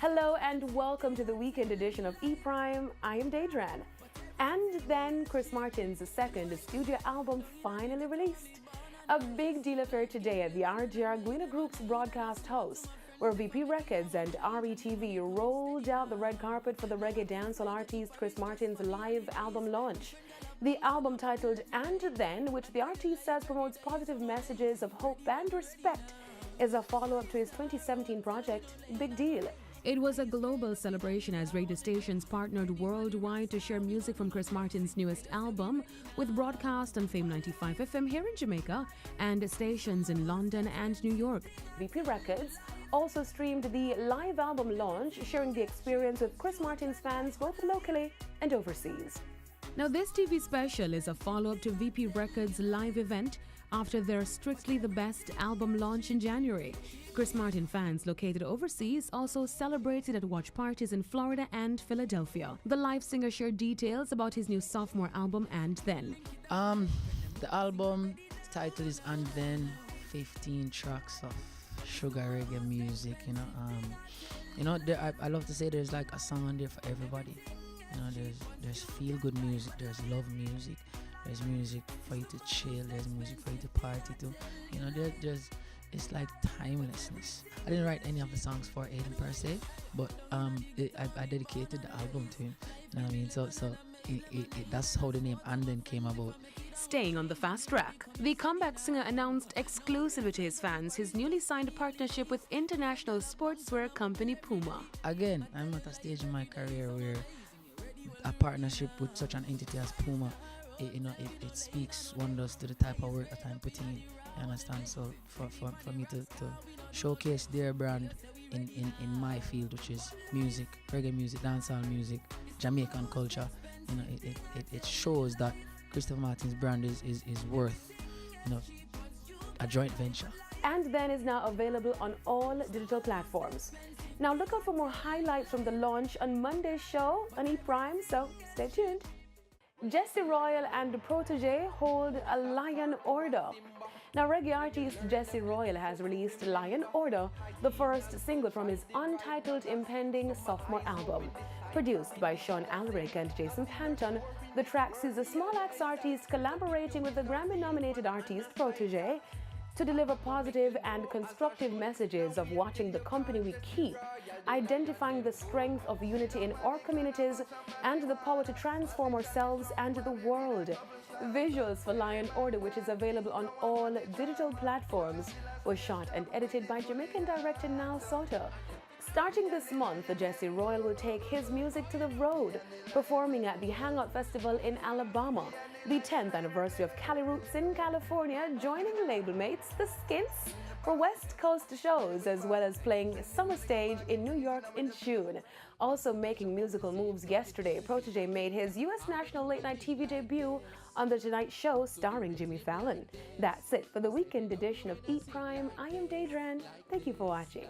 Hello and welcome to the weekend edition of E-Prime. I am Daedran. And then Chris Martin's second studio album finally released. A big deal affair today at the RJR Guina Group's broadcast house, where VP Records and RETV rolled out the red carpet for the reggae dancehall artist Chris Martin's live album launch. The album titled And Then, which the artist says promotes positive messages of hope and respect, is a follow-up to his 2017 project, Big Deal. It was a global celebration as radio stations partnered worldwide to share music from Chris Martin's newest album, with broadcast on Fame 95 FM here in Jamaica and stations in London and New York. VP Records also streamed the live album launch, sharing the experience with Chris Martin's fans both locally and overseas. Now, this TV special is a follow-up to VP Records' live event after their Strictly the Best album launch in January. Chris Martin fans located overseas also celebrated at watch parties in Florida and Philadelphia. The live singer shared details about his new sophomore album, And Then. The album title is And Then, 15 tracks of sugar reggae music, I love to say there's like a song on there for everybody. There's feel-good music, there's love music, there's music for you to chill, there's music for you to party to. It's like timelessness. I didn't write any of the songs for Aiden per se, but I dedicated the album to him. You know what I mean? So that's how the name And Then came about. Staying on the fast track, the comeback singer announced exclusively to his fans his newly signed partnership with international sportswear company Puma. Again, I'm at a stage in my career where a partnership with such an entity as Puma, it speaks wonders to the type of work that I'm putting in. You understand? So for me to showcase their brand in my field, which is music, reggae music, dancehall music, Jamaican culture, it shows that Christopher Martin's brand is worth, a joint venture. And Then is now available on all digital platforms. Now look out for more highlights from the launch on Monday's show on E-Prime, so stay tuned. Jesse Royal and Protege hold a Lion Order. Now, reggae artist Jesse Royal has released Lion Order, the first single from his untitled impending sophomore album. Produced by Sean Alric and Jason Panton, the track sees a small axe artist collaborating with the Grammy-nominated artist Protege to deliver positive and constructive messages of watching the company we keep, identifying the strength of unity in our communities and the power to transform ourselves and the world. Visuals for Lion Order, which is available on all digital platforms, was shot and edited by Jamaican director Nal Soto. Starting this month, Jesse Royal will take his music to the road, performing at the Hangout Festival in Alabama, the 10th anniversary of Cali Roots in California, joining label mates The Skints for West Coast shows, as well as playing Summer Stage in New York in June. Also making musical moves yesterday, Protege made his U.S. national late-night TV debut on The Tonight Show starring Jimmy Fallon. That's it for the weekend edition of E-Prime. I am Daedran. Thank you for watching.